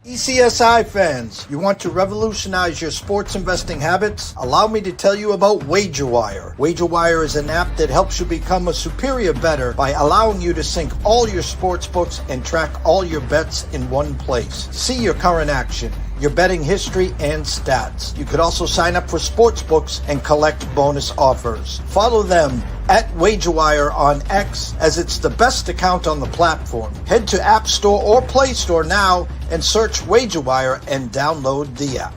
TPCSI fans, you want to revolutionize your sports investing habits? Allow me to tell you about WagerWire. WagerWire is an app that helps you become a superior bettor by allowing you to sync all your sports books and track all your bets in one place. See your current action, your betting history, and stats. You could also sign up for sports books and collect bonus offers. Follow them at WagerWire on X, as it's the best account on the platform. Head to App Store or Play Store now and search WagerWire and download the app.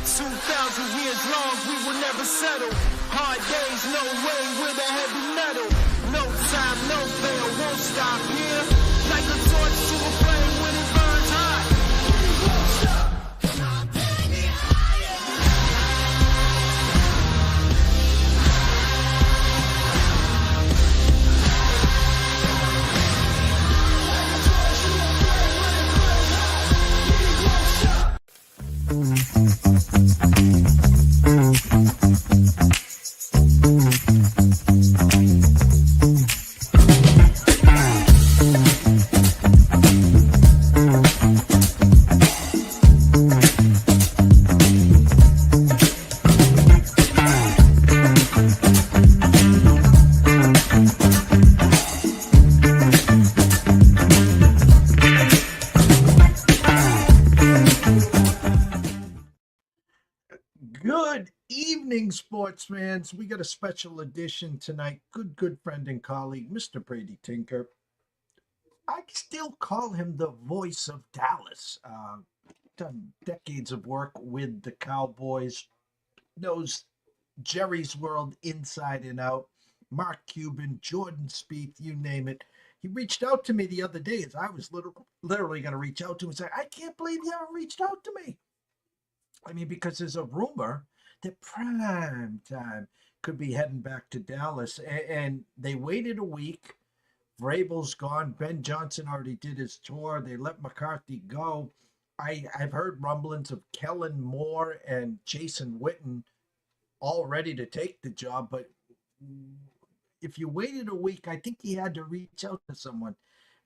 2,000 years long, we will never settle. Hard days, no way, with a heavy metal. No time, no fail, won't stop here. Like a torch to a flame when it burns hot. Won't stop, come on, baby, Good evening, sports fans. We got a special edition tonight. Good friend and colleague, Mr. Brady Tinker. I still call him the voice of Dallas. Done decades of work with the Cowboys. Knows Jerry's world inside and out. Mark Cuban, Jordan Spieth, you name it. He reached out to me the other day as I was literally going to reach out to him and say, I can't believe you haven't reached out to me. I mean, because there's a rumor that Primetime could be heading back to Dallas, and they waited a week. Vrabel's gone. Ben Johnson already did his tour. They let McCarthy go. I've heard rumblings of Kellen Moore and Jason Witten all ready to take the job, but if you waited a week, I think he had to reach out to someone.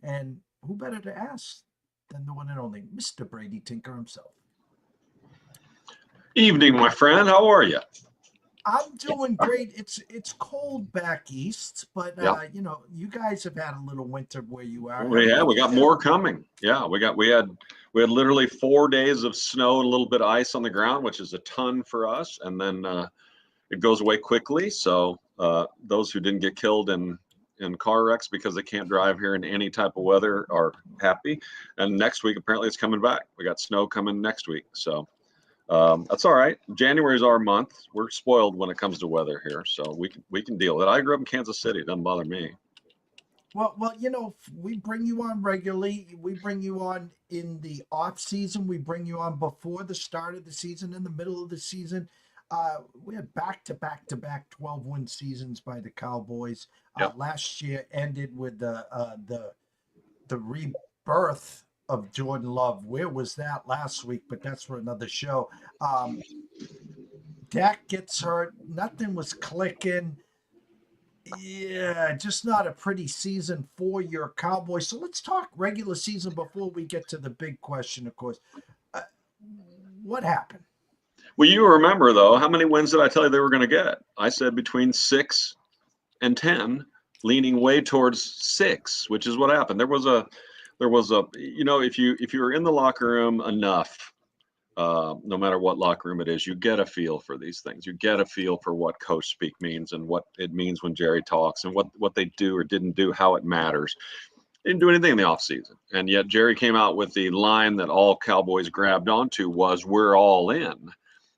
And who better to ask than the one and only Mr. Brady Tinker himself? Evening, my friend. How are you? I'm doing great. It's cold back east, but you know, you guys have had a little winter where you are. We got more coming. Yeah, we had literally 4 days of snow and a little bit of ice on the ground, which is a ton for us, and then it goes away quickly. So those who didn't get killed in car wrecks because they can't drive here in any type of weather are happy. And next week apparently it's coming back. We got snow coming next week, so. That's all right. January is our month. We're spoiled when it comes to weather here, so we can deal with it. I grew up in Kansas City. It doesn't bother me. Well, you know, we bring you on regularly. We bring you on in the off season. We bring you on before the start of the season, in the middle of the season. We had back-to-back 12-win seasons by the Cowboys. Yep. Last year ended with the rebirth of Jordan Love. Where was that last week? But that's for another show. Dak gets hurt. Nothing was clicking. Yeah, just not a pretty season for your Cowboys. So let's talk regular season before we get to the big question, of course. What happened? Well, you remember, though, how many wins did I tell you they were going to get? I said between 6 and 10, leaning way towards 6, which is what happened. There was a you know, if you're in the locker room enough, no matter what locker room it is, you get a feel for these things. You get a feel for what coach speak means and what it means when Jerry talks and what they do or didn't do, how it matters. They didn't do anything in the offseason. And yet Jerry came out with the line that all Cowboys grabbed onto was, we're all in.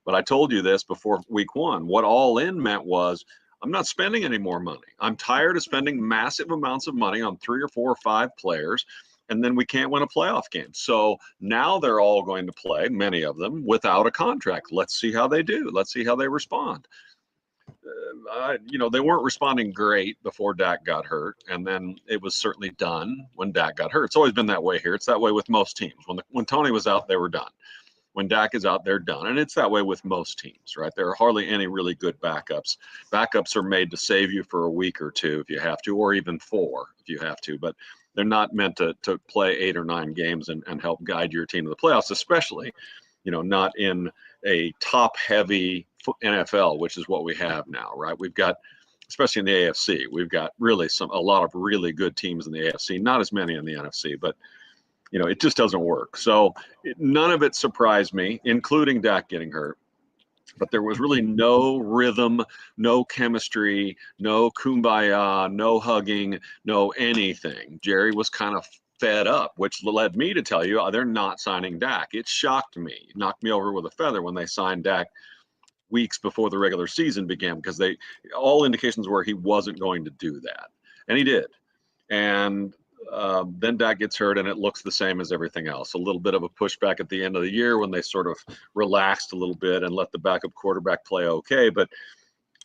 But I told you this before week 1. What all in meant was, I'm not spending any more money. I'm tired of spending massive amounts of money on 3 or 4 or 5 players, and then we can't win a playoff game. So now they're all going to play, many of them, without a contract. Let's see how they do. Let's see how they respond. You know, they weren't responding great before Dak got hurt, and then it was certainly done when Dak got hurt. It's always been that way here. It's that way with most teams. When Tony was out, they were done. When Dak is out, they're done. And it's that way with most teams, right? There are hardly any really good backups. Backups are made to save you for a week or 2 if you have to, or even 4 if you have to. But They're not meant to play 8 or 9 games and help guide your team to the playoffs, especially, not in a top-heavy NFL, which is what we have now, right? We've got, especially in the AFC, we've got really a lot of really good teams in the AFC, not as many in the NFC, but it just doesn't work. So none of it surprised me, including Dak getting hurt. But there was really no rhythm, no chemistry, no kumbaya, no hugging, no anything. Jerry was kind of fed up, which led me to tell you they're not signing Dak. It shocked me. It knocked me over with a feather when they signed Dak weeks before the regular season began, because all indications were he wasn't going to do that. And he did. And then Dak gets hurt, and it looks the same as everything else. A little bit of a pushback at the end of the year when they sort of relaxed a little bit and let the backup quarterback play okay, but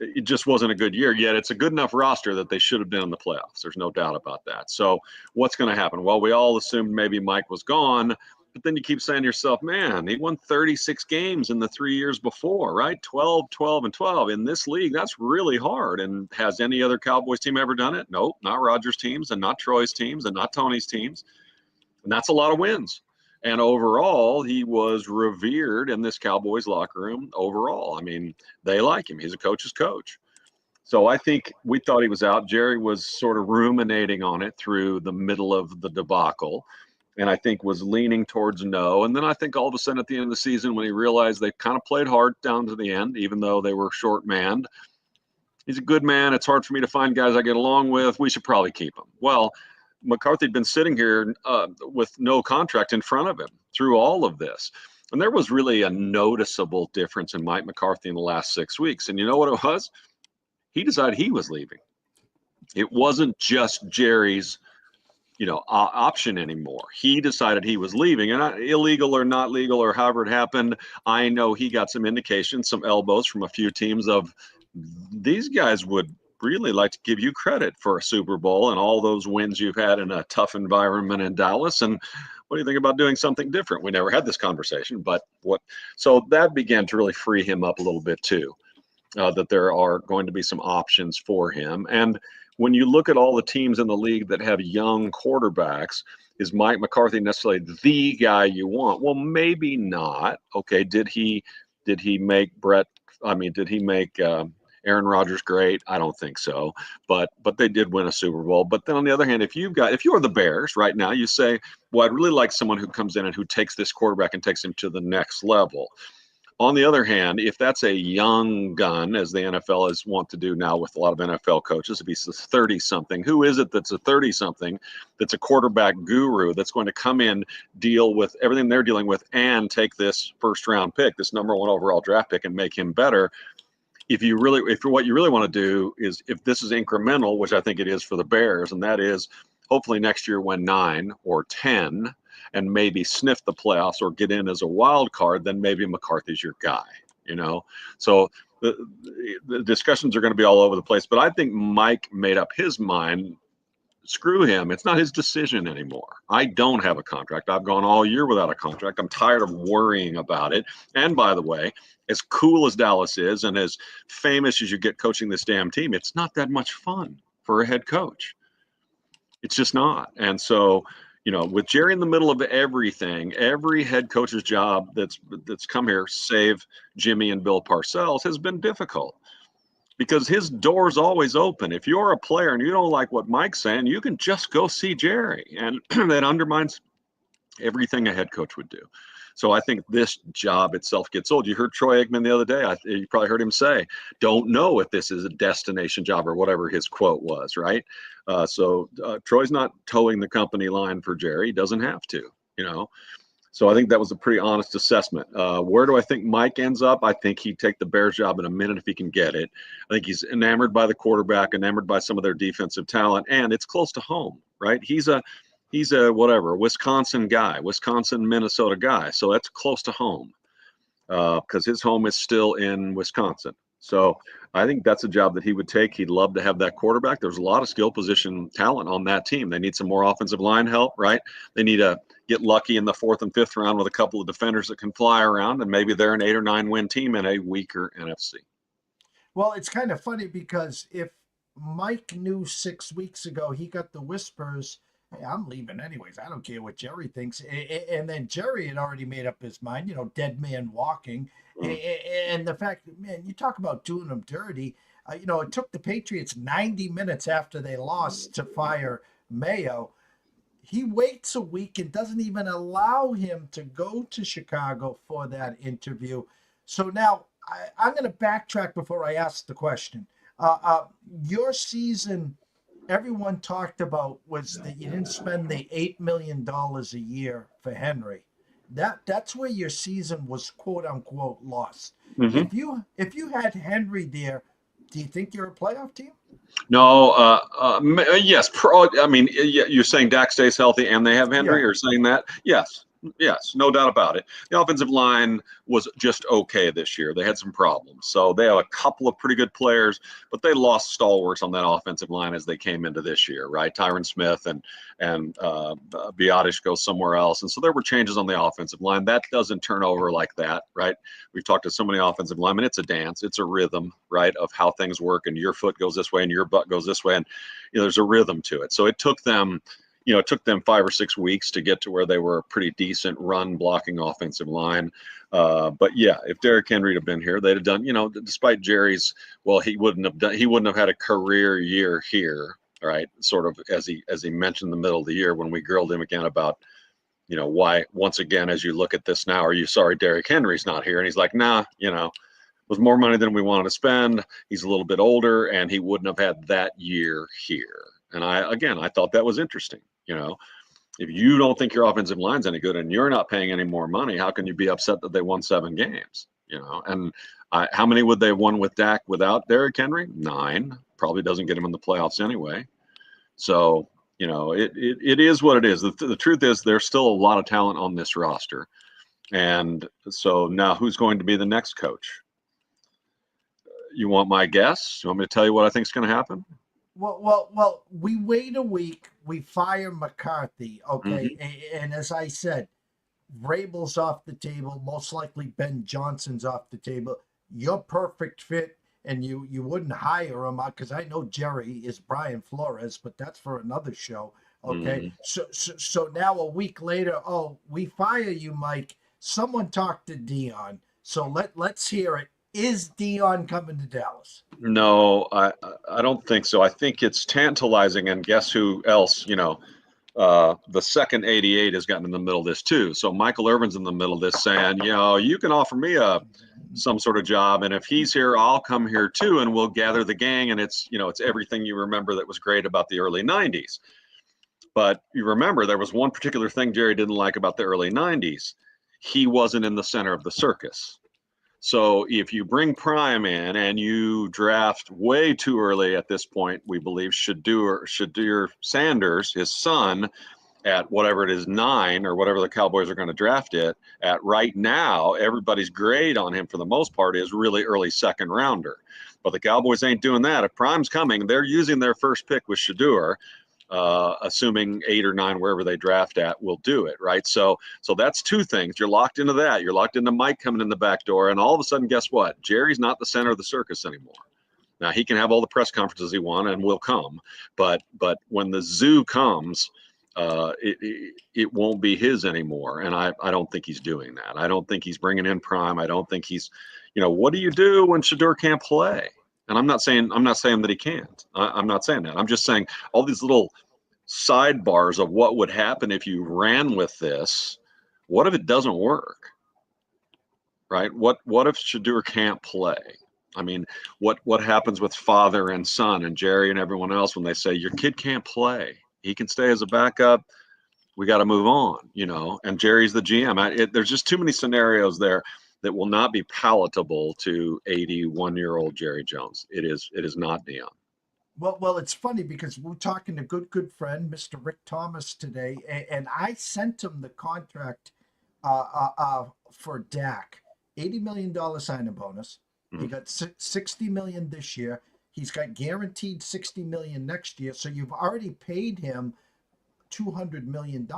it just wasn't a good year. Yet it's a good enough roster that they should have been in the playoffs. There's no doubt about that. So what's going to happen? Well, we all assumed maybe Mike was gone, but then you keep saying to yourself, man, he won 36 games in the 3 years before, right? 12, 12, and 12. In this league, that's really hard. And has any other Cowboys team ever done it? Nope, not Rodgers' teams and not Troy's teams and not Tony's teams. And that's a lot of wins. And overall, he was revered in this Cowboys locker room overall. I mean, they like him. He's a coach's coach. So I think we thought he was out. Jerry was sort of ruminating on it through the middle of the debacle, and I think was leaning towards no. And then I think all of a sudden at the end of the season, when he realized they kind of played hard down to the end, even though they were short-manned, he's a good man. It's hard for me to find guys I get along with. We should probably keep him. Well, McCarthy had been sitting here with no contract in front of him through all of this. And there was really a noticeable difference in Mike McCarthy in the last 6 weeks. And you know what it was? He decided he was leaving. It wasn't just Jerry's option anymore. He decided he was leaving, and illegal or not legal or however it happened, I know he got some indications, some elbows from a few teams of these guys would really like to give you credit for a Super Bowl and all those wins you've had in a tough environment in Dallas. And what do you think about doing something different? We never had this conversation, but so that began to really free him up a little bit too, that there are going to be some options for him. And when you look at all the teams in the league that have young quarterbacks, is Mike McCarthy necessarily the guy you want? Well, maybe not. Okay, did he make Aaron Rodgers great? I don't think so. But they did win a Super Bowl. But then on the other hand, if you are the Bears right now, you say, well, I'd really like someone who comes in and who takes this quarterback and takes him to the next level. On the other hand, if that's a young gun, as the NFL is wont to do now with a lot of NFL coaches, if he's a 30-something, who is it that's a 30-something that's a quarterback guru that's going to come in, deal with everything they're dealing with, and take this first-round pick, this number 1 overall draft pick, and make him better? If what you really want to do is, if this is incremental, which I think it is for the Bears, and that is hopefully next year win 9 or 10, and maybe sniff the playoffs or get in as a wild card, then maybe McCarthy's your guy, So the discussions are going to be all over the place. But I think Mike made up his mind. Screw him. It's not his decision anymore. I don't have a contract. I've gone all year without a contract. I'm tired of worrying about it. And by the way, as cool as Dallas is and as famous as you get coaching this damn team, it's not that much fun for a head coach. It's just not. And so, with Jerry in the middle of everything, every head coach's job that's come here, save Jimmy and Bill Parcells, has been difficult because his door's always open. If you're a player and you don't like what Mike's saying, you can just go see Jerry, and that undermines everything a head coach would do. So I think this job itself gets old. You heard Troy Aikman the other day. You probably heard him say, don't know if this is a destination job or whatever his quote was, right? So Troy's not towing the company line for Jerry. He doesn't have to, So I think that was a pretty honest assessment. Where do I think Mike ends up? I think he'd take the Bears job in a minute if he can get it. I think he's enamored by the quarterback, enamored by some of their defensive talent, and it's close to home, right? He's a Wisconsin guy, Minnesota guy. So that's close to home because his home is still in Wisconsin. So I think that's a job that he would take. He'd love to have that quarterback. There's a lot of skill position talent on that team. They need some more offensive line help, right? They need to get lucky in the 4th and 5th round with a couple of defenders that can fly around, and maybe they're an 8 or 9 win team in a weaker NFC. Well, it's kind of funny because if Mike knew 6 weeks ago he got the whispers hey, I'm leaving anyways. I don't care what Jerry thinks. And then Jerry had already made up his mind, dead man walking. Mm. And the fact that, man, you talk about doing them dirty. It took the Patriots 90 minutes after they lost to fire Mayo. He waits a week and doesn't even allow him to go to Chicago for that interview. So now I'm going to backtrack before I ask the question. Your season, everyone talked about was that you didn't spend the $8 million a year for Henry. That's where your season was quote unquote lost. Hmm. If you had Henry there, do you think you're a playoff team? No, yes. I mean, you're saying Dak stays healthy and they have Henry, Yeah. or saying that? Yes, yes, no doubt about it. The offensive line was just okay this year. They had some problems, so they have a couple of pretty good players, but they lost stalwarts on that offensive line as they came into this year, right? Tyron Smith and Biotish goes somewhere else, and so there were changes on the offensive line. That doesn't turn over like that, right? We've talked to so many offensive linemen. It's a dance. It's a rhythm, right, of how things work. And your foot goes this way and your butt goes this way. And there's a rhythm to it. So it took them 5 or 6 weeks to get to where they were a pretty decent run blocking offensive line. But yeah, if Derrick Henry had been here, they'd have done, despite Jerry's, well, he wouldn't have had a career year here, right? Sort of as he mentioned in the middle of the year when we grilled him again about, why, once again, as you look at this now, are you sorry Derrick Henry's not here? And he's like, nah, was more money than we wanted to spend. He's a little bit older, and he wouldn't have had that year here. And I thought that was interesting. If you don't think your offensive line's any good and you're not paying any more money, how can you be upset that they won 7 games? And how many would they have won with Dak without Derrick Henry? 9. Probably doesn't get him in the playoffs anyway. So, it is what it is. The truth is there's still a lot of talent on this roster. And so now who's going to be the next coach? You want my guess? You want me to tell you what I think is going to happen? Well. We wait a week. We fire McCarthy. Okay, Mm-hmm. and as I said, Vrabel's off the table. Most likely, Ben Johnson's off the table. You're perfect fit, and you wouldn't hire him because I know Jerry is Brian Flores, but that's for another show. Okay, Mm-hmm. so now a week later, oh, we fire you, Mike. Someone talk to DEION. So let's hear it. Is DEION coming to Dallas? No, I don't think so. I think it's tantalizing, and guess who else? The second 88 has gotten in the middle of this too. So Michael Irvin's in the middle of this, saying, you can offer me some sort of job, and if he's here, I'll come here too, and we'll gather the gang. And it's everything you remember that was great about the early 90s. But you remember there was one particular thing Jerry didn't like about the early 90s. He wasn't in the center of the circus. So if you bring Prime in and you draft way too early at this point, we believe Shadur Sanders, his son, at whatever it is, 9 or whatever the Cowboys are going to draft it at right now, everybody's grade on him for the most part is really early second rounder. But the Cowboys ain't doing that. If Prime's coming, they're using their first pick with Shadur. Assuming 8 or 9, wherever they draft at, will do it, right? So that's 2 things. You're locked into that. You're locked into Mike coming in the back door, and all of a sudden, guess what? Jerry's not the center of the circus anymore. Now he can have all the press conferences he wants and will come, but when the zoo comes, it won't be his anymore. And I don't think he's doing that. I don't think he's bringing in Prime. I don't think he's, what do you do when Shadur can't play? And I'm not saying that he can't. I'm not saying that. I'm just saying all these little sidebars of what would happen if you ran with this. What if it doesn't work? Right? What if Shadur can't play? I mean, what happens with father and son and Jerry and everyone else when they say your kid can't play? He can stay as a backup. We got to move on, And Jerry's the GM. There's just too many scenarios there that will not be palatable to 81-year-old Jerry Jones. It is not DEION. Well, it's funny because we're talking to good friend, Mr. Rick Thomas today, and I sent him the contract for Dak, $80 million signing bonus. He got $60 million this year. He's got guaranteed $60 million next year. So you've already paid him $200 million.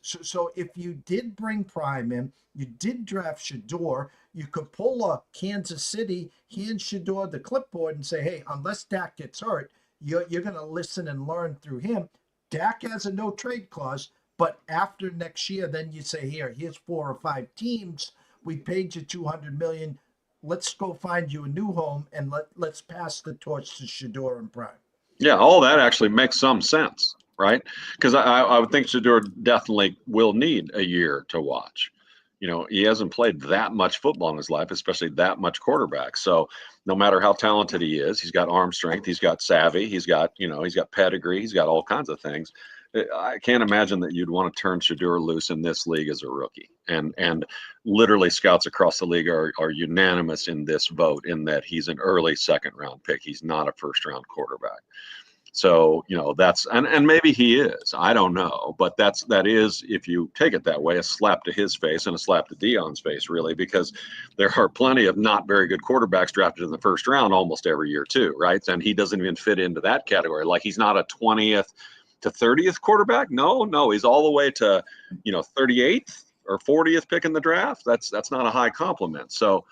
So if you did bring Prime in, you did draft Shadur, you could pull a Kansas City, hand Shadur the clipboard and say, hey, unless Dak gets hurt, you're going to listen and learn through him. Dak has a no trade clause, but after next year, then you say, here's 4 or 5 teams. We paid you $200 million. Let's go find you a new home, and let's pass the torch to Shador and Prime. Yeah, all that actually makes some sense, right? Because I would think Shador definitely will need a year to watch. You know, he hasn't played that much football in his life, especially that much quarterback. So no matter how talented he is, he's got arm strength, he's got savvy, he's got pedigree, he's got all kinds of things. I can't imagine that you'd want to turn Shador loose in this league as a rookie. And literally scouts across the league are unanimous in this vote in that he's an early second round pick. He's not a first round quarterback. So, you know, that's and maybe he is. I don't know. But that is, if you take it that way, a slap to his face and a slap to Deion's face, really, because there are plenty of not very good quarterbacks drafted in the first round almost every year, too, right? And he doesn't even fit into that category. Like, he's not a 20th to 30th quarterback. No, he's all the way to, 38th or 40th pick in the draft. That's not a high compliment. So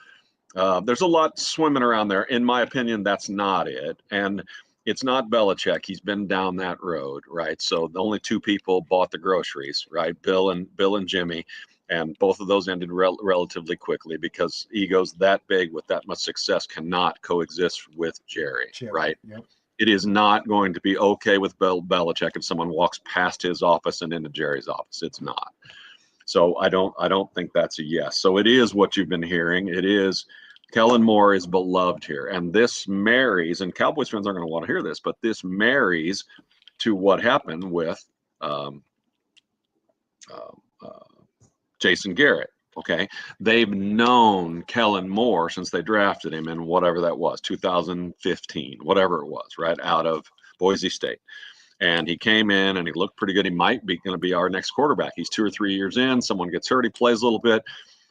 there's a lot swimming around there. In my opinion, that's not it. And it's not Belichick. He's been down that road, right? So the only 2 people bought the groceries, right? Bill and Jimmy, and both of those ended relatively quickly because egos that big with that much success cannot coexist with Jerry. Right? Yep. It is not going to be okay with Bill Belichick if someone walks past his office and into Jerry's office. It's not. So I don't think that's a yes. So it is what you've been hearing. It is. Kellen Moore is beloved here, and this marries, and Cowboys fans aren't going to want to hear this, but this marries to what happened with Jason Garrett. Okay, they've known Kellen Moore since they drafted him in whatever that was, 2015, whatever it was, right out of Boise State. And he came in and he looked pretty good. He might be going to be our next quarterback. He's 2 or 3 years in. Someone gets hurt. He plays a little bit.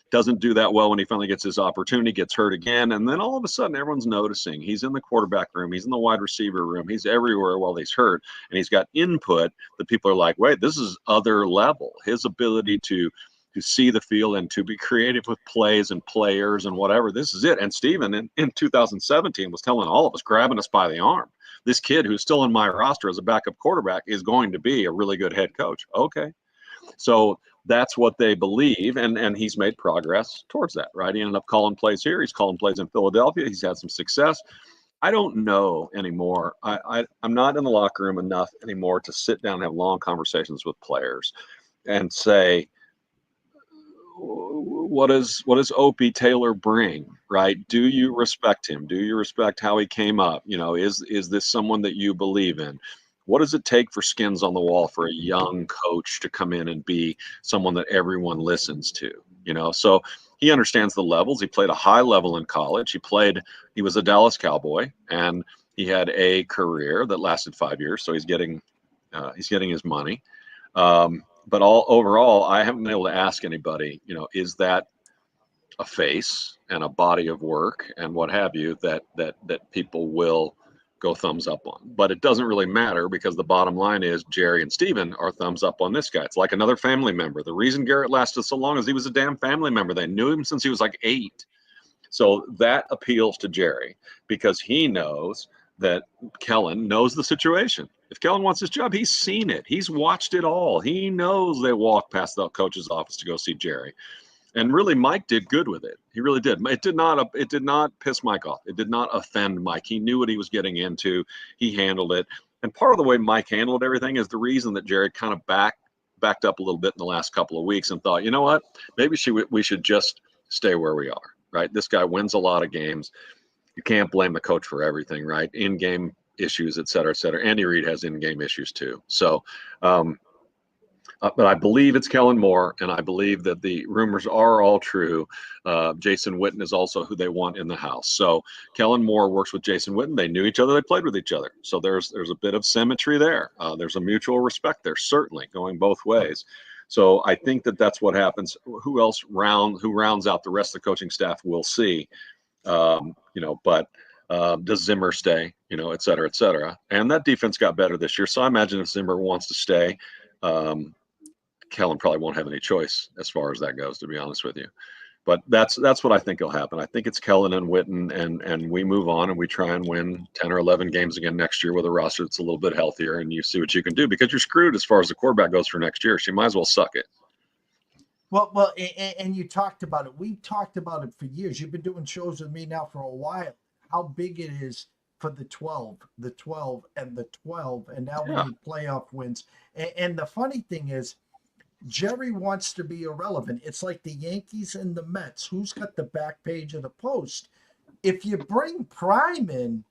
Doesn't do that well when he finally gets his opportunity, gets hurt again. And then all of a sudden, everyone's noticing. He's in the quarterback room. He's in the wide receiver room. He's everywhere while he's hurt. And he's got input that people are like, wait, this is other level. His ability to see the field and to be creative with plays and players and whatever. This is it. And Steven in 2017 was telling all of us, grabbing us by the arm. This kid who's still in my roster as a backup quarterback is going to be a really good head coach. Okay. So that's what they believe, and he's made progress towards that, right? He ended up calling plays here. He's calling plays in Philadelphia. He's had some success. I don't know anymore. I'm not in the locker room enough anymore to sit down and have long conversations with players and say, what does Opie Taylor bring, right? Do you respect him? Do you respect how he came up? Is this someone that you believe in? What does it take for skins on the wall for a young coach to come in and be someone that everyone listens to? So he understands the levels. He played a high level in college. He was a Dallas Cowboy, and he had a career that lasted 5 years. So he's getting his money. But overall, I haven't been able to ask anybody, is that a face and a body of work and what have you that people will go thumbs up on. But it doesn't really matter because the bottom line is Jerry and Steven are thumbs up on this guy. It's like another family member. The reason Garrett lasted so long is he was a damn family member. They knew him since he was like 8. So that appeals to Jerry because he knows that Kellen knows the situation. If Kellen wants his job, he's seen it. He's watched it all. He knows they walk past the coach's office to go see Jerry. And really, Mike did good with it. He really did. It did not piss Mike off. It did not offend Mike. He knew what he was getting into. He handled it. And part of the way Mike handled everything is the reason that Jerry kind of backed up a little bit in the last couple of weeks and thought, you know what, maybe we should just stay where we are, right? This guy wins a lot of games. You can't blame the coach for everything, right? In-game issues, et cetera, et cetera. Andy Reid has in-game issues too. So, but I believe it's Kellen Moore, and I believe that the rumors are all true. Jason Witten is also who they want in the house. So Kellen Moore works with Jason Witten. They knew each other. They played with each other. So there's a bit of symmetry there. There's a mutual respect there, certainly going both ways. So I think that's what happens. Who rounds out the rest of the coaching staff, we'll see. But does Zimmer stay, et cetera, et cetera. And that defense got better this year. So I imagine if Zimmer wants to stay, Kellen probably won't have any choice as far as that goes, to be honest with you. But that's what I think will happen. I think it's Kellen and Witten, and we move on and we try and win 10 or 11 games again next year with a roster that's a little bit healthier, and you see what you can do, because you're screwed as far as the quarterback goes for next year. So you might as well suck it. Well, and you talked about it. We've talked about it for years. You've been doing shows with me now for a while. How big it is for the 12, the 12, and the 12, and now we Yeah. need playoff wins. And the funny thing is, Jerry wants to be irrelevant. It's like the Yankees and the Mets. Who's got the back page of the Post? If you bring Prime in,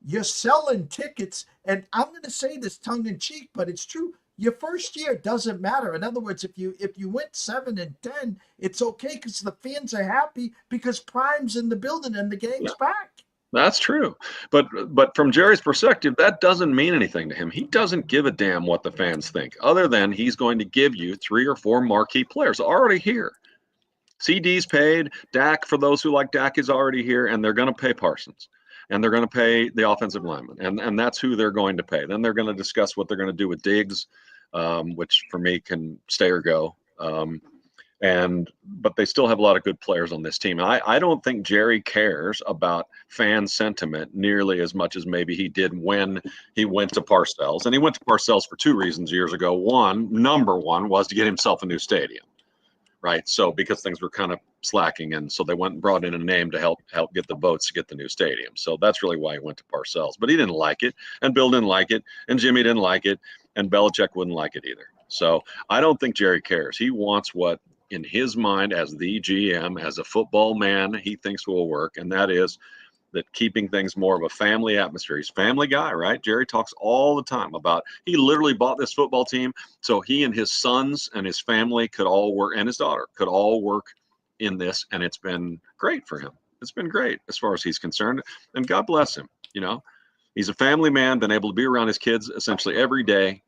you're selling tickets. And I'm going to say this tongue in cheek, but it's true. Your first year doesn't matter. In other words, if you went 7-10, it's okay because the fans are happy because Prime's in the building and the gang's back. That's true. But from Jerry's perspective, that doesn't mean anything to him. He doesn't give a damn what the fans think, other than he's going to give you 3 or 4 marquee players already here. CD's paid. Dak, for those who like Dak, is already here, and they're going to pay Parsons. And they're going to pay the offensive lineman. And that's who they're going to pay. Then they're going to discuss what they're going to do with Diggs, which for me can stay or go. But they still have a lot of good players on this team. I don't think Jerry cares about fan sentiment nearly as much as maybe he did when he went to Parcells. And he went to Parcells for 2 reasons years ago. Number one was to get himself a new stadium, right? So because things were kind of slacking, and so they went and brought in a name to help get the votes to get the new stadium. So that's really why he went to Parcells. But he didn't like it, and Bill didn't like it, and Jimmy didn't like it, and Belichick wouldn't like it either. So I don't think Jerry cares. He wants what, in his mind, as the GM, as a football man, he thinks will work, and that is that keeping things more of a family atmosphere. He's a family guy, right? Jerry talks all the time about, he literally bought this football team so he and his sons and his family could all work, and his daughter could all work in this, and it's been great for him. It's been great as far as he's concerned, and God bless him. He's a family man, been able to be around his kids essentially every day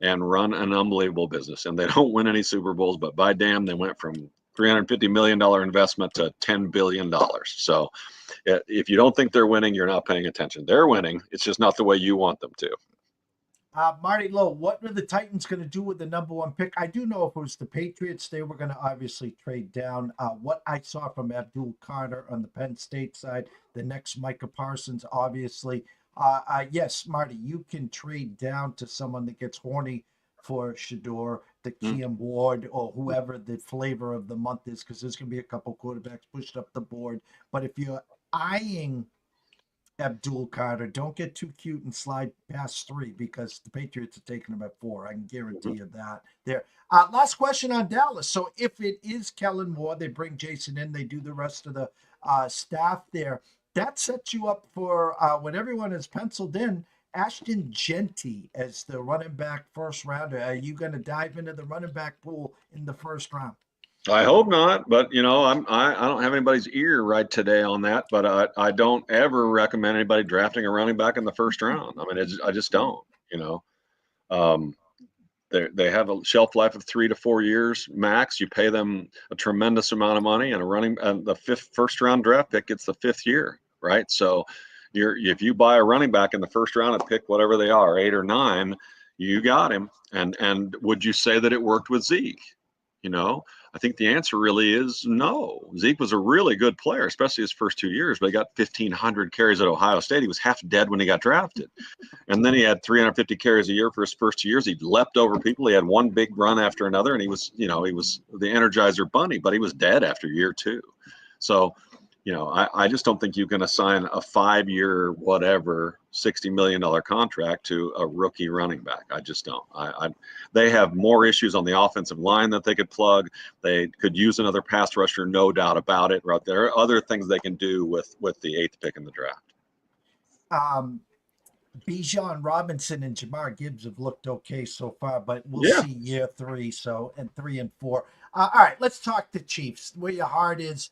and run an unbelievable business. And they don't win any Super Bowls, but by damn, they went from $350 million investment to $10 billion. So if you don't think they're winning, you're not paying attention. They're winning. It's just not the way you want them to. Marty Lowe, what are the Titans going to do with the number 1 pick? I do know if it was the Patriots, they were going to obviously trade down. What I saw from Abdul Carter on the Penn State side, the next Micah Parsons, obviously. Yes, Marty, you can trade down to someone that gets horny for Shador, the Keem Ward, or whoever the flavor of the month is, because there's going to be a couple quarterbacks pushed up the board. But if you're eyeing Abdul Carter, don't get too cute and slide past 3, because the Patriots are taking him at 4. I can guarantee you that. There. Last question on Dallas. So if it is Kellen Moore, they bring Jason in, they do the rest of the staff there. That sets you up for when everyone is penciled in, Ashton Genty as the running back first rounder. Are you going to dive into the running back pool in the first round? I hope not, but I don't have anybody's ear right today on that. But I don't ever recommend anybody drafting a running back in the first round. I mean, I just don't. They have a shelf life of 3 to 4 years max. You pay them a tremendous amount of money, and the first round draft pick gets the 5th year, right? So if you buy a running back in the first round and pick whatever they are, 8 or 9, you got him. And would you say that it worked with Zeke? I think the answer really is no. Zeke was a really good player, especially his first 2 years, but he got 1,500 carries at Ohio State. He was half dead when he got drafted. And then he had 350 carries a year for his first 2 years. He leapt over people. He had one big run after another, and he was the Energizer Bunny, but he was dead after year 2. So, I just don't think you can assign a 5-year, whatever, $60 million contract to a rookie running back. I just don't. They have more issues on the offensive line that they could plug. They could use another pass rusher, no doubt about it. Right, there are other things they can do with the 8th pick in the draft. Bijan Robinson and Jamar Gibbs have looked okay so far, but we'll see year 3, and 3 and 4. All right, let's talk the Chiefs, where your heart is.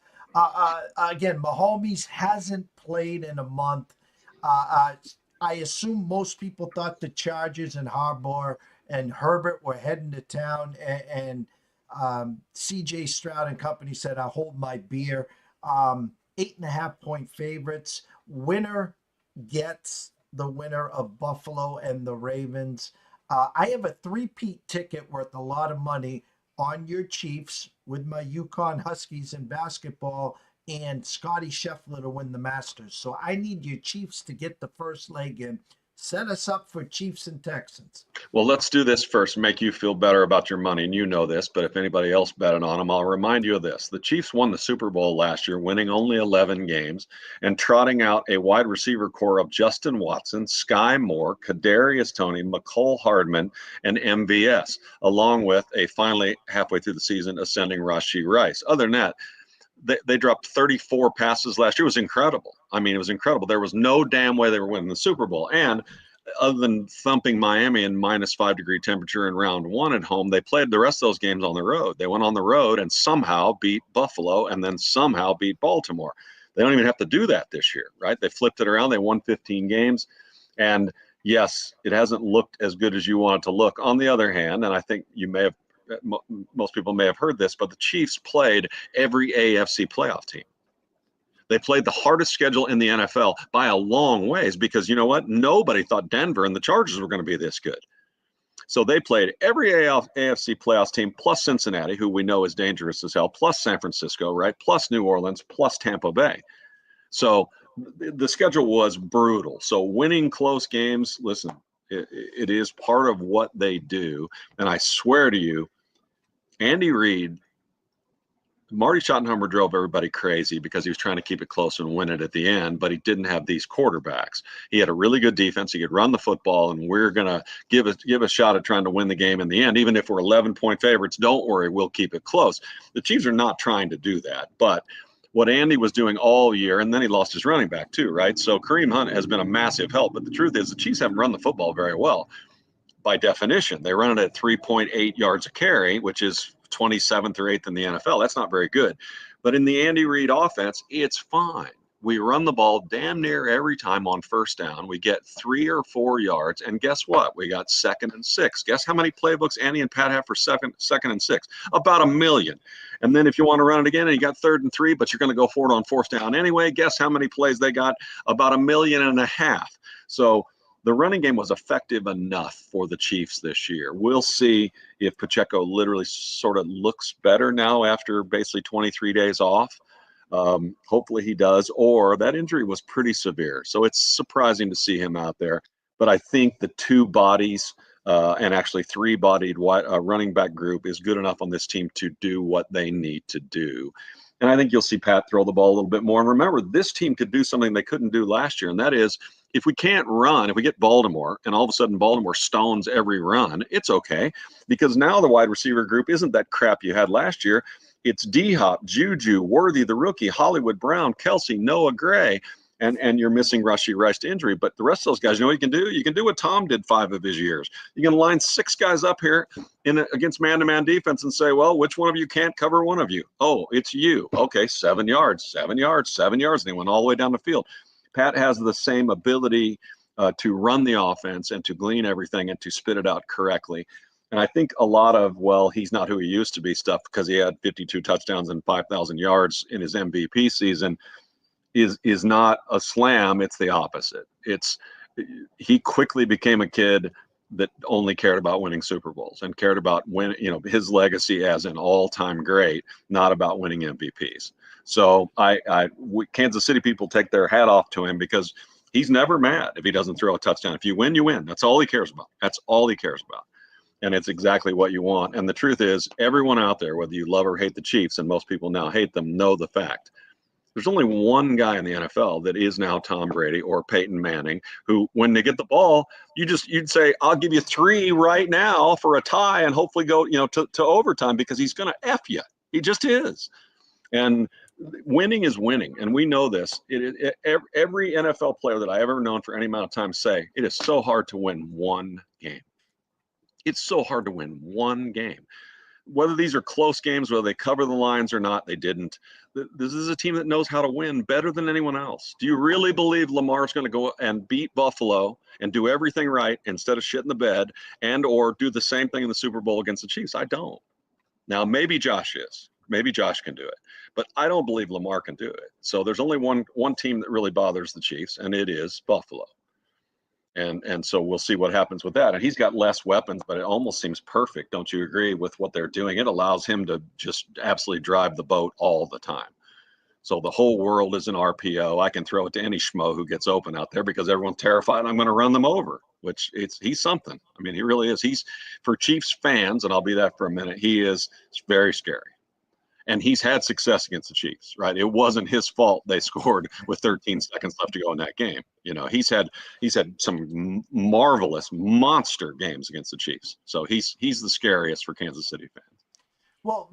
Again, Mahomes hasn't played in a month. I assume most people thought the Chargers and Harbaugh and Herbert were heading to town, and CJ Stroud and company said, I'll hold my beer. 8.5-point favorites. Winner gets the winner of Buffalo and the Ravens. I have a 3-peat ticket worth a lot of money on your Chiefs with my Yukon Huskies in basketball and Scotty Scheffler to win the Masters. So I need your Chiefs to get the first leg in. Set us up for Chiefs and Texans. Well, let's do this first, make you feel better about your money. And you know this, but if anybody else betted on them, I'll remind you of this. The Chiefs won the Super Bowl last year, winning only 11 games and trotting out a wide receiver core of Justin Watson, Sky Moore, Kadarius Toney, McCole Hardman, and MVS, along with a finally halfway through the season ascending Rashee Rice. Other than that, they dropped 34 passes last year. It was incredible. I mean, it was incredible. There was no damn way they were winning the Super Bowl. And other than thumping Miami in -5-degree temperature in round one at home, they played the rest of those games on the road. They went on the road and somehow beat Buffalo and then somehow beat Baltimore. They don't even have to do that this year, right? They flipped it around. They won 15 games. And yes, it hasn't looked as good as you want it to look. On the other hand, and I think most people may have heard this, but the Chiefs played every AFC playoff team. They played the hardest schedule in the NFL by a long ways because you know what? Nobody thought Denver and the Chargers were going to be this good. So they played every AFC playoffs team plus Cincinnati, who we know is dangerous as hell, plus San Francisco, right? Plus New Orleans, plus Tampa Bay. So the schedule was brutal. So winning close games, listen, it is part of what they do. And I swear to you, Andy Reid, Marty Schottenheimer drove everybody crazy because he was trying to keep it close and win it at the end, but he didn't have these quarterbacks. He had a really good defense. He could run the football, and we're going to give a shot at trying to win the game in the end. Even if we're 11-point favorites, don't worry, we'll keep it close. The Chiefs are not trying to do that, but what Andy was doing all year, and then he lost his running back too, right? So Kareem Hunt has been a massive help, but the truth is the Chiefs haven't run the football very well by definition. They run it at 3.8 yards a carry, which is 27th or 8th in the NFL. That's not very good. But in the Andy Reid offense, it's fine. We run the ball damn near every time on first down. We get 3 or 4 yards. And guess what? We got 2nd and 6. Guess how many playbooks Andy and Pat have for second and 6? About 1 million. And then if you want to run it again and you got 3rd and 3, but you're going to go for it on 4th down anyway, guess how many plays they got? About 1.5 million. So the running game was effective enough for the Chiefs this year. We'll see if Pacheco literally sort of looks better now after basically 23 days off. Hopefully he does, or that injury was pretty severe. So it's surprising to see him out there. But I think the 2 bodies and actually 3-bodied running back group is good enough on this team to do what they need to do. And I think you'll see Pat throw the ball a little bit more. And remember, this team could do something they couldn't do last year, and that is if we can't run, if we get Baltimore and all of a sudden Baltimore stones every run, it's okay because now the wide receiver group isn't that crap you had last year. It's D-Hop, Juju, Worthy, the rookie, Hollywood Brown, Kelsey, Noah Gray, and you're missing Rashee Rice to injury. But the rest of those guys, you know what you can do? You can do what Tom did 5 of his years. You can line 6 guys up here against man-to-man defense and say, well, which one of you can't cover one of you? Oh, it's you. Okay, 7 yards, 7 yards, 7 yards. And they went all the way down the field. Pat has the same ability to run the offense and to glean everything and to spit it out correctly. And I think a lot of, well, he's not who he used to be stuff because he had 52 touchdowns and 5,000 yards in his MVP season is not a slam. It's the opposite. He quickly became a kid that only cared about winning Super Bowls and cared about his legacy as an all-time great, not about winning MVPs. So Kansas City people take their hat off to him because he's never mad if he doesn't throw a touchdown. If you win, you win. That's all he cares about. That's all he cares about. And it's exactly what you want. And the truth is, everyone out there, whether you love or hate the Chiefs, and most people now hate them, know the fact. There's only one guy in the NFL that is now Tom Brady or Peyton Manning, who, when they get the ball, you'd say, I'll give you 3 right now for a tie and hopefully go, to overtime because he's going to F you. He just is. And winning is winning. And we know this. Every NFL player that I ever known for any amount of time say, it is so hard to win one game. It's so hard to win one game. Whether these are close games, whether they cover the lines or not, they didn't. This is a team that knows how to win better than anyone else. Do you really believe Lamar's going to go and beat Buffalo and do everything right instead of shit in the bed and or do the same thing in the Super Bowl against the Chiefs? I don't. Now, maybe Josh is. Maybe Josh can do it. But I don't believe Lamar can do it. So there's only one team that really bothers the Chiefs, and it is Buffalo. And so we'll see what happens with that. And he's got less weapons, but it almost seems perfect. Don't you agree with what they're doing? It allows him to just absolutely drive the boat all the time. So the whole world is an RPO. I can throw it to any schmo who gets open out there because everyone's terrified I'm going to run them over, which he's something. I mean, he really is. He's, for Chiefs fans, and I'll be that for a minute, he is very scary. And he's had success against the Chiefs, right? It wasn't his fault they scored with 13 seconds left to go in that game. You know, he's had some marvelous monster games against the Chiefs. So he's the scariest for Kansas City fans. Well,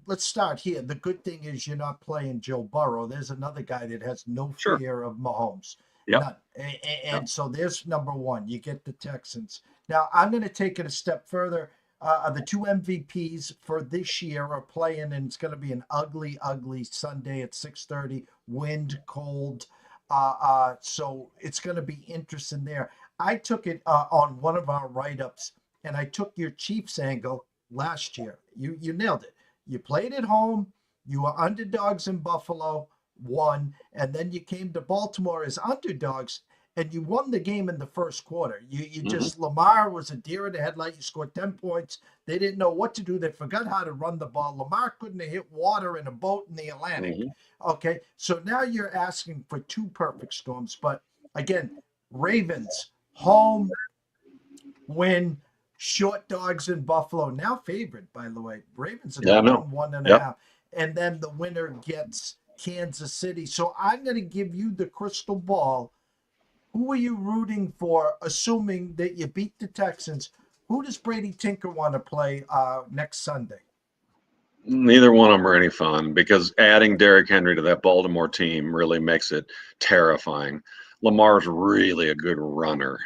let's start here. The good thing is you're not playing Joe Burrow. There's another guy that has no fear of Mahomes. Yep. None. And so there's number one. You get the Texans. Now, I'm going to take it a step further. The two MVPs for this year are playing, and it's going to be an ugly, ugly Sunday at 6:30. Wind, cold. So it's going to be interesting there. I took it on one of our write-ups, and I took your Chiefs angle last year. You nailed it. You played at home. You were underdogs in Buffalo, won, and then you came to Baltimore as underdogs, and you won the game in the first quarter. You just, Lamar was a deer in the headlight. You scored 10 points. They didn't know what to do. They forgot how to run the ball. Lamar couldn't have hit water in a boat in the Atlantic. Okay, so now you're asking for two perfect storms. But again, Ravens, home, win, short dogs in Buffalo, now favored, by the way. Ravens are down 1.5. And then the winner gets Kansas City. So I'm going to give you the crystal ball. Who are you rooting for, assuming that you beat the Texans? Who does Brady Tinker want to play next Sunday? Neither one of them are any fun because adding Derrick Henry to that Baltimore team really makes it terrifying. Lamar's really a good runner.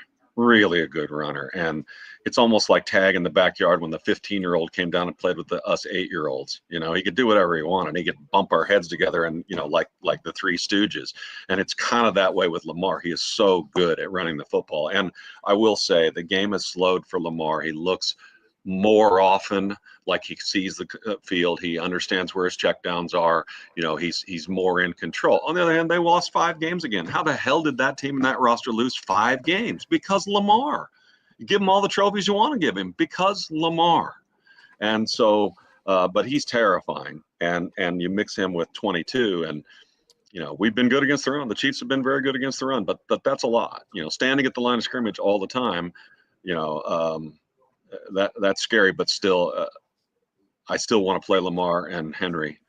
And it's almost like tag in the backyard when the 15-year-old came down and played with us 8-year-olds. You know, he could do whatever he wanted. He could bump our heads together and, you know, like the Three Stooges. And it's kind of that way with Lamar. He is so good at running the football. And I will say the game has slowed for Lamar. He looks more often like he sees the field. He understands where his checkdowns are. You know, he's more in control. On the other hand, they lost 5 games again. How the hell did that team and that roster lose 5 games? Because Lamar. You give him all the trophies you want to give him because Lamar. And so, but he's terrifying. And you mix him with 22 and, you know, we've been good against the run. The Chiefs have been very good against the run, but that's a lot. You know, standing at the line of scrimmage all the time, you know, that's scary, but still, I still want to play Lamar and Henry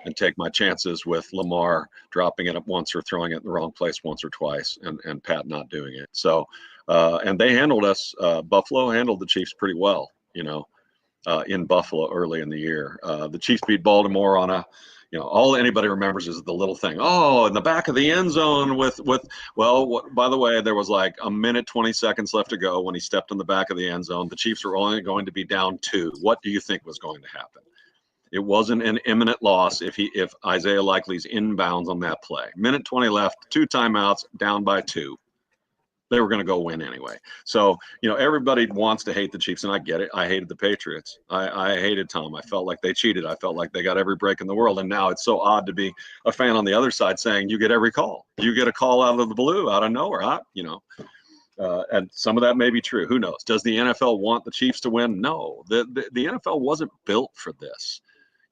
and take my chances with Lamar dropping it up once or throwing it in the wrong place once or twice and Pat not doing it. So, and they handled us. Buffalo handled the Chiefs pretty well, you know, in Buffalo early in the year. The Chiefs beat Baltimore on a, you know, all anybody remembers is the little thing. Oh, in the back of the end zone by the way, there was like a minute, 20 seconds left to go when he stepped in the back of the end zone. The Chiefs were only going to be down 2. What do you think was going to happen? It wasn't an imminent loss if Isaiah Likely's inbounds on that play. Minute 20 left, 2 timeouts, down by 2. They were going to go win anyway. So, you know, everybody wants to hate the Chiefs, and I get it. I hated the Patriots. I hated Tom. I felt like they cheated. I felt like they got every break in the world. And now it's so odd to be a fan on the other side saying you get every call. You get a call out of the blue, out of nowhere. You know, and some of that may be true. Who knows? Does the NFL want the Chiefs to win? No. The NFL wasn't built for this.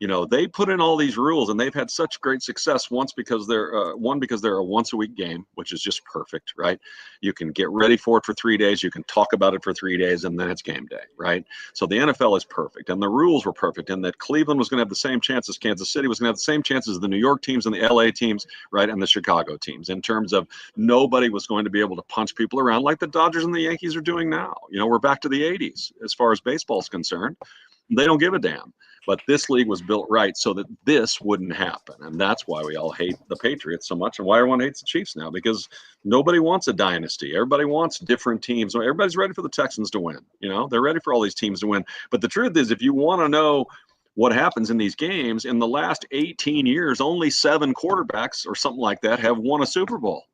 You know, they put in all these rules and they've had such great success because they're a once a week game, which is just perfect, right? You can get ready for it for 3 days. You can talk about it for 3 days and then it's game day, right? So the NFL is perfect and the rules were perfect in that Cleveland was going to have the same chances. Kansas City was going to have the same chances as the New York teams and the LA teams, right? And the Chicago teams in terms of nobody was going to be able to punch people around like the Dodgers and the Yankees are doing now. You know, we're back to the 80s as far as baseball is concerned. They don't give a damn. But this league was built right so that this wouldn't happen. And that's why we all hate the Patriots so much and why everyone hates the Chiefs now, because nobody wants a dynasty. Everybody wants different teams. Everybody's ready for the Texans to win. You know, they're ready for all these teams to win. But the truth is, if you want to know what happens in these games, in the last 18 years, only 7 quarterbacks or something like that have won a Super Bowl.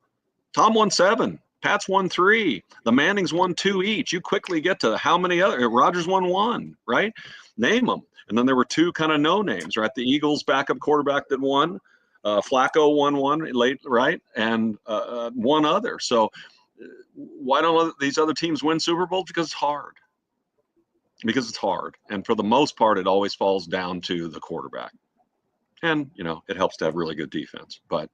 Tom won 7. Pat's won 3. The Mannings won 2 each. You quickly get to how many other? Rodgers won 1, right? Name them. And then there were 2 kind of no names, right? The Eagles backup quarterback that won, Flacco won 1 late, right? And 1 other. So Why don't these other teams win Super Bowls? Because it's hard. Because it's hard. And for the most part, it always falls down to the quarterback. And, it helps to have really good defense. But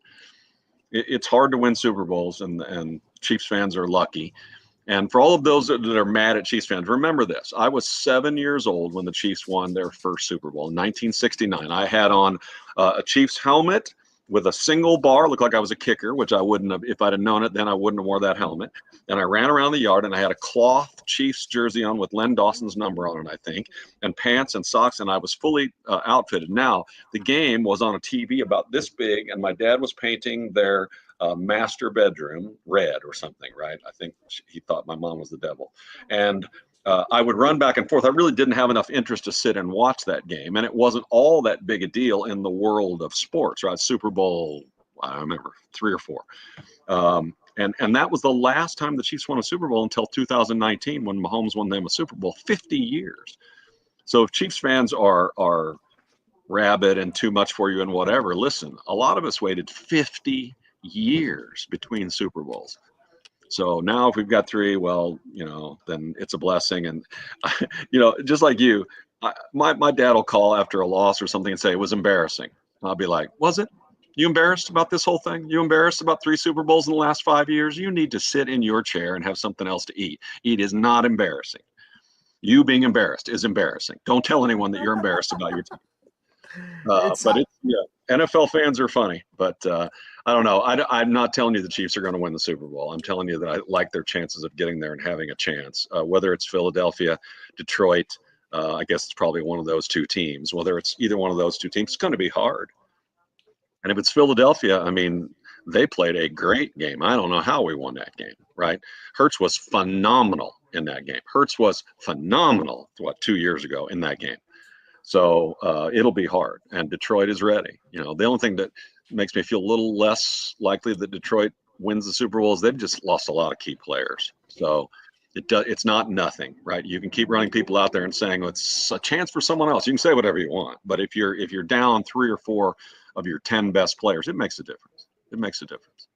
it's hard to win Super Bowls, and Chiefs fans are lucky. And for all of those that are mad at Chiefs fans, remember this. I was 7 years old when the Chiefs won their first Super Bowl in 1969. I had on a Chiefs helmet with a single bar, looked like I was a kicker, which I wouldn't have. If I'd have known it then, I wouldn't have wore that helmet. And I ran around the yard, and I had a cloth Chiefs jersey on with Len Dawson's number on it, I think, and pants and socks, and I was fully outfitted. Now, the game was on a TV about this big, and my dad was painting their master bedroom red or something, right? I think he thought my mom was the devil. And I would run back and forth. I really didn't have enough interest to sit and watch that game. And it wasn't all that big a deal in the world of sports, right? Super Bowl, I remember 3 or 4. And that was the last time the Chiefs won a Super Bowl until 2019 when Mahomes won them a Super Bowl, 50 years. So if Chiefs fans are rabid and too much for you and whatever, listen, a lot of us waited 50 years between Super Bowls. So now if we've got 3, well, then it's a blessing. And, just like you, my dad will call after a loss or something and say it was embarrassing. And I'll be like, was it? You embarrassed about this whole thing? You embarrassed about 3 Super Bowls in the last 5 years? You need to sit in your chair and have something else to eat. Eat is not embarrassing. You being embarrassed is embarrassing. Don't tell anyone that you're embarrassed about your team. NFL fans are funny, but I don't know. I'm not telling you the Chiefs are going to win the Super Bowl. I'm telling you that I like their chances of getting there and having a chance. Whether it's Philadelphia, Detroit, I guess it's probably one of those 2 teams. Whether it's either one of those 2 teams, it's going to be hard. And if it's Philadelphia, I mean, they played a great game. I don't know how we won that game, right? Hurts was phenomenal in that game. Hurts was phenomenal, 2 years ago in that game. So it'll be hard, and Detroit is ready. The only thing that makes me feel a little less likely that Detroit wins the Super Bowl is they've just lost a lot of key players. So it's not nothing, right? You can keep running people out there and saying it's a chance for someone else. You can say whatever you want, but if you're down 3 or 4 of your 10 best players, it makes a difference. It makes a difference.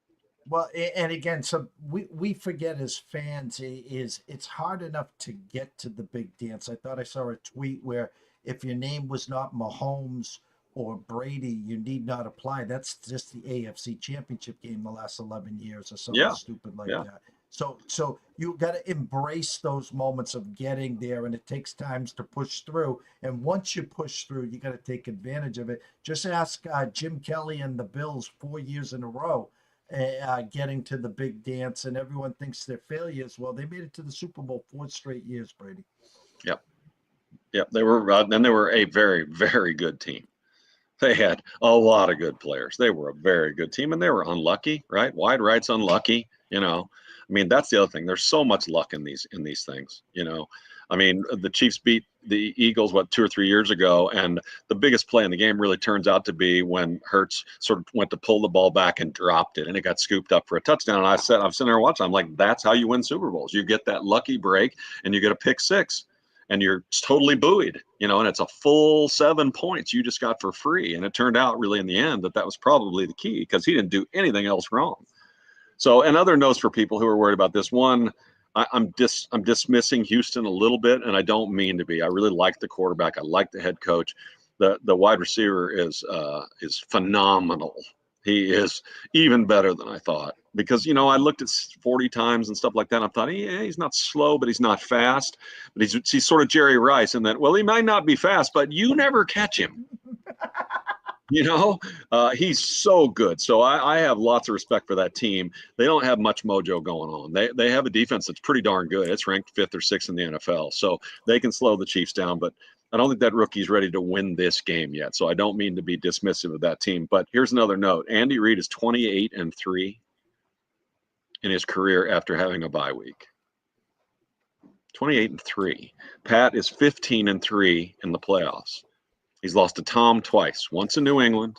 Well, and again, so we forget as fans it's hard enough to get to the big dance. I thought I saw a tweet where if your name was not Mahomes or Brady, you need not apply. That's just the AFC Championship game the last 11 years or something stupid like that. So you got to embrace those moments of getting there, and it takes times to push through. And once you push through, you got to take advantage of it. Just ask Jim Kelly and the Bills 4 years in a row getting to the big dance, and everyone thinks they're failures. Well, they made it to the Super Bowl 4 straight years, Brady. Yep. They were. Then they were a very, very good team. They had a lot of good players. They were a very good team, and they were unlucky, right? Wide right's unlucky. I mean, that's the other thing. There's so much luck in these things. I mean, the Chiefs beat the Eagles 2 or 3 years ago, and the biggest play in the game really turns out to be when Hurts sort of went to pull the ball back and dropped it, and it got scooped up for a touchdown. And I'm sitting there watching. I'm like, that's how you win Super Bowls. You get that lucky break, and you get a pick six. And you're totally buoyed, and it's a full 7 points you just got for free. And it turned out really in the end that was probably the key because he didn't do anything else wrong. So, and other notes for people who are worried about this. One, I'm dismissing Houston a little bit, and I don't mean to be. I really like the quarterback. I like the head coach. The wide receiver is phenomenal. He is even better than I thought because, I looked at 40 times and stuff like that. And I thought, he's not slow, but he's not fast. But he's sort of Jerry Rice in that, well, he might not be fast, but you never catch him. He's so good. So I have lots of respect for that team. They don't have much mojo going on. They have a defense that's pretty darn good. It's ranked 5th or 6th in the NFL. So they can slow the Chiefs down, but I don't think that rookie's ready to win this game yet. So I don't mean to be dismissive of that team. But here's another note. Andy Reid is 28-3 in his career after having a bye week. 28-3. Pat is 15-3 in the playoffs. He's lost to Tom twice. Once in New England,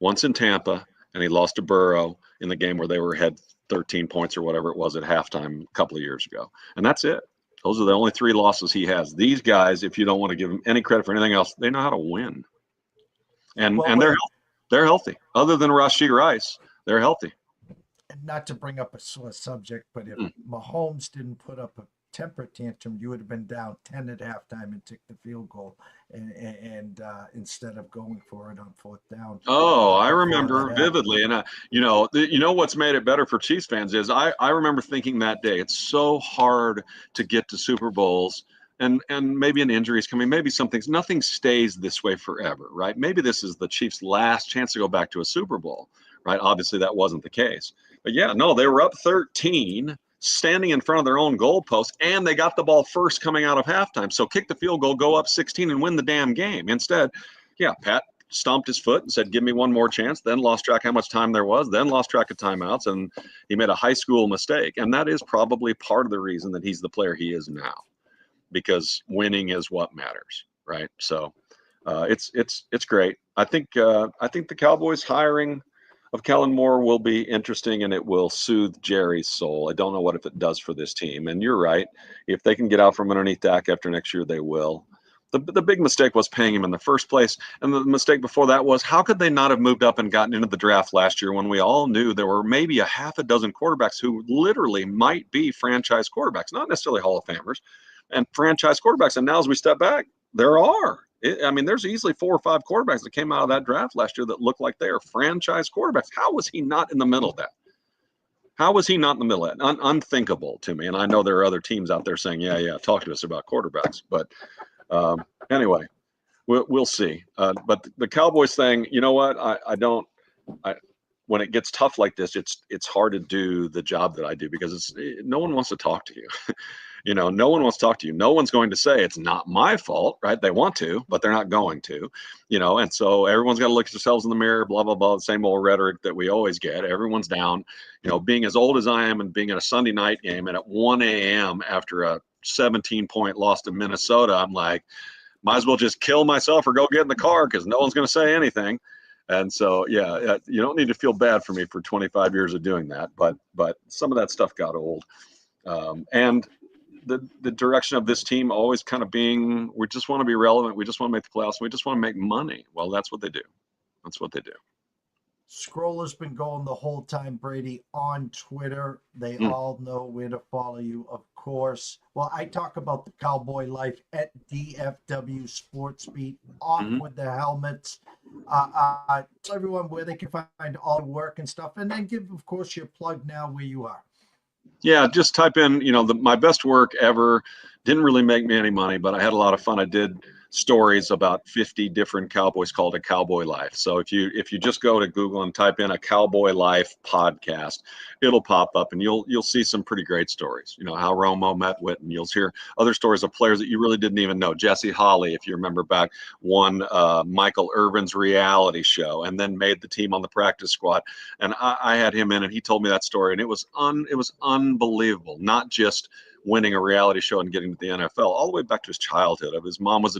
once in Tampa, and he lost to Burrow in the game where they were ahead 13 points or whatever it was at halftime a couple of years ago. And that's it. Those are the only 3 losses he has. These guys, if you don't want to give them any credit for anything else, they know how to win. And they're healthy. Other than Rashee Rice, they're healthy. and not to bring up a sore subject, but if Mm. Mahomes didn't put up a temper tantrum, you would have been down 10 at halftime and took the field goal, and instead of going for it on fourth down. Oh, I Before that remember happened. vividly, and you know what's made it better for Chiefs fans is I remember thinking that day it's so hard to get to Super Bowls, and maybe an injury is coming, maybe nothing stays this way forever, right? Maybe this is the Chiefs' last chance to go back to a Super Bowl, right? Obviously, that wasn't the case, but yeah, no, they were up 13, standing in front of their own goalpost, and they got the ball first coming out of halftime. So kick the field goal, go up 16, and win the damn game. Instead, yeah, Pat stomped his foot and said, give me one more chance, then lost track how much time there was, then lost track of timeouts, and he made a high school mistake. And that is probably part of the reason that he's the player he is now, because winning is what matters, right? So it's great. I think the Cowboys hiring of Kellen Moore will be interesting, and it will soothe Jerry's soul. I don't know what if it does for this team. And you're right. If they can get out from underneath Dak after next year, they will. The big mistake was paying him in the first place. And the mistake before that was, how could they not have moved up and gotten into the draft last year when we all knew there were maybe a half a dozen quarterbacks who literally might be franchise quarterbacks, not necessarily Hall of Famers, and franchise quarterbacks. And now as we step back, there are. I mean, there's easily 4 or 5 quarterbacks that came out of that draft last year that look like they are franchise quarterbacks. How was he not in the middle of that? How was he not in the middle of that? Unthinkable to me. And I know there are other teams out there saying, yeah, talk to us about quarterbacks. But anyway, we'll see. But the Cowboys thing, you know what? When it gets tough like this, it's hard to do the job that I do because no one wants to talk to you. No one wants to talk to you. No one's going to say it's not my fault, right? They want to, but they're not going to, and so everyone's got to look at themselves in the mirror, blah, blah, blah, the same old rhetoric that we always get. Everyone's down, being as old as I am and being in a Sunday night game and at 1 a.m. after a 17-point loss to Minnesota, I'm like, might as well just kill myself or go get in the car because no one's going to say anything. And so, yeah, you don't need to feel bad for me for 25 years of doing that, but some of that stuff got old. And the direction of this team always kind of being, we just want to be relevant. We just want to make the playoffs. We just want to make money. Well, that's what they do. That's what they do. Scroller's been going the whole time, Brady, on Twitter. They all know where to follow you, of course. Well, I talk about the Cowboy life at DFW Sports Beat, off with the helmets. Tell everyone where they can find all the work and stuff, and then give, of course, your plug now where you are. Yeah, just type in, my best work ever. Didn't really make me any money, but I had a lot of fun. I did stories about 50 different Cowboys called A Cowboy Life. So if you just go to Google and type in A Cowboy Life podcast, it'll pop up and you'll see some pretty great stories. How Romo met Witten. You'll hear other stories of players that you really didn't even know. Jesse Holley, if you remember back, won Michael Irvin's reality show and then made the team on the practice squad. And I had him in and he told me that story, and it was unbelievable. Not just winning a reality show and getting to the NFL, all the way back to his childhood. His mom was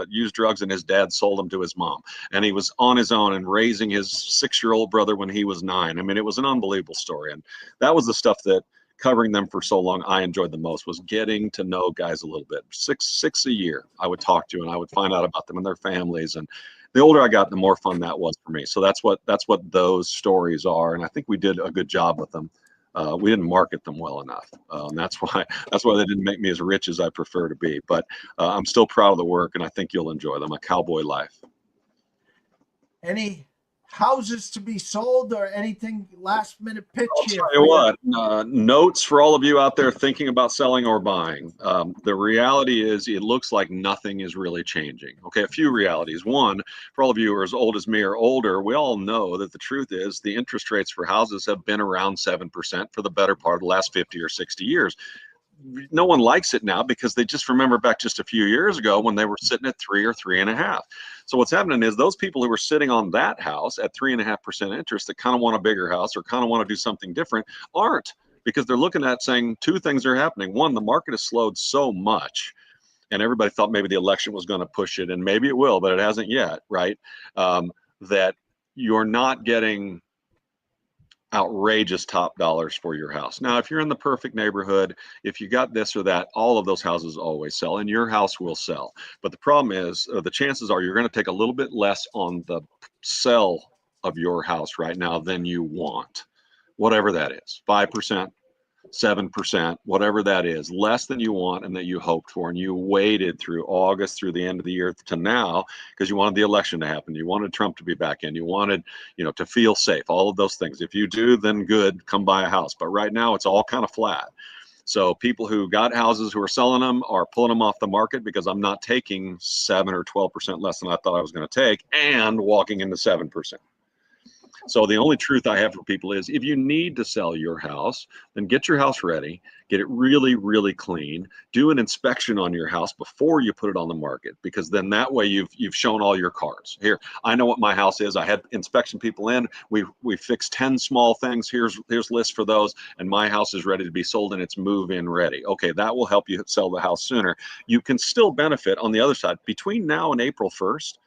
used drugs, and his dad sold them to his mom. And he was on his own and raising his 6-year-old brother when he was 9. I mean, it was an unbelievable story. And that was the stuff that, covering them for so long, I enjoyed the most, was getting to know guys a little bit. Six a year I would talk to, and I would find out about them and their families. And the older I got, the more fun that was for me. So that's what those stories are. And I think we did a good job with them. We didn't market them well enough. That's why they didn't make me as rich as I prefer to be. But I'm still proud of the work, and I think you'll enjoy them. A Cowboy Life. Any houses to be sold or anything last minute pitch here? I'll tell you what, notes for all of you out there thinking about selling or buying. The reality is it looks like nothing is really changing. Okay, a few realities. One, for all of you who are as old as me or older, we all know that the truth is the interest rates for houses have been around 7% for the better part of the last 50 or 60 years. No one likes it now because they just remember back just a few years ago when they were sitting at 3 or 3.5. So what's happening is those people who were sitting on that house at 3.5% interest that kind of want a bigger house or kind of want to do something different aren't, because they're looking at saying two things are happening. One, the market has slowed so much, and everybody thought maybe the election was going to push it, and maybe it will, but it hasn't yet, right? That you're not getting outrageous top dollars for your house. Now, if you're in the perfect neighborhood, if you got this or that, all of those houses always sell, and your house will sell. But the problem is, the chances are you're going to take a little bit less on the sell of your house right now than you want. whatever that is, 5%, 7%, whatever that is, less than you want and that you hoped for. And you waited through August, through the end of the year to now, because you wanted the election to happen. You wanted Trump to be back in. You wanted, to feel safe, all of those things. If you do, then good, come buy a house. But right now it's all kind of flat. So people who got houses who are selling them are pulling them off the market because I'm not taking 7 or 12% less than I thought I was going to take and walking into 7%. So the only truth I have for people is if you need to sell your house, then get your house ready, get it really, really clean, do an inspection on your house before you put it on the market, because then that way you've shown all your cards. Here, I know what my house is. I had inspection people in. We fixed 10 small things. Here's lists for those, and my house is ready to be sold and it's move-in ready. Okay, that will help you sell the house sooner. You can still benefit on the other side. Between now and April 1st,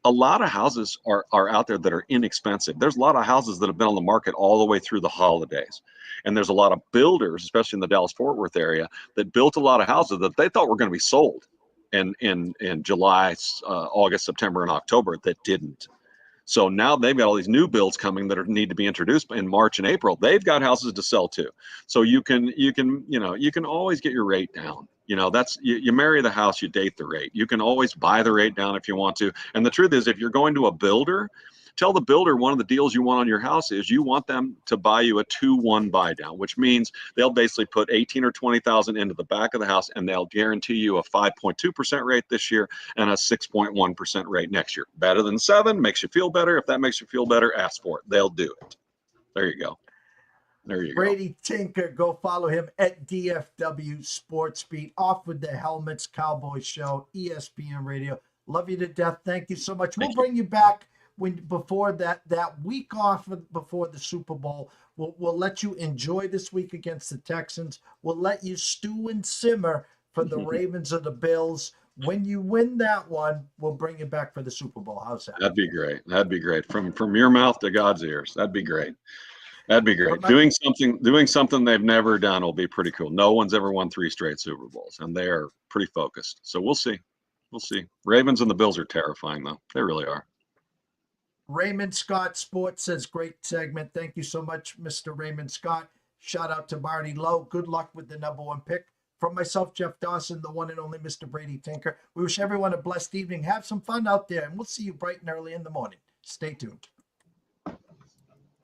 a lot of houses are out there that are inexpensive. There's a lot of houses that have been on the market all the way through the holidays. And there's a lot of builders, especially in the Dallas-Fort Worth area, that built a lot of houses that they thought were going to be sold in July, August, September, and October that didn't. So now they've got all these new builds coming that need to be introduced in March and April. They've got houses to sell too. So you can always get your rate down. That's you marry the house, you date the rate. You can always buy the rate down if you want to. And the truth is, if you're going to a builder, tell the builder one of the deals you want on your house is you want them to buy you a 2-1 buy down, which means they'll basically put 18 or 20,000 into the back of the house, and they'll guarantee you a 5.2% rate this year and a 6.1% rate next year. Better than 7, makes you feel better. If that makes you feel better, ask for it. They'll do it. There you go. Brady Tinker, go follow him at DFW Sports Beat. Off with the helmets, Cowboys show, ESPN Radio. Love you to death. Thank you so much. We'll bring you back before that week off before the Super Bowl. We'll let you enjoy this week against the Texans. We'll let you stew and simmer for the Ravens or the Bills. When you win that one, we'll bring you back for the Super Bowl. How's that? That'd be great. That'd be great. From your mouth to God's ears. That'd be great. That'd be great. Doing something they've never done will be pretty cool. No one's ever won 3 straight Super Bowls, and they are pretty focused. So we'll see. We'll see. Ravens and the Bills are terrifying, though. They really are. Raymond Scott Sports says, great segment. Thank you so much, Mr. Raymond Scott. Shout out to Marty Lowe. Good luck with the #1 pick. From myself, Jeff Dawson, the one and only Mr. Brady Tinker. We wish everyone a blessed evening. Have some fun out there, and we'll see you bright and early in the morning. Stay tuned.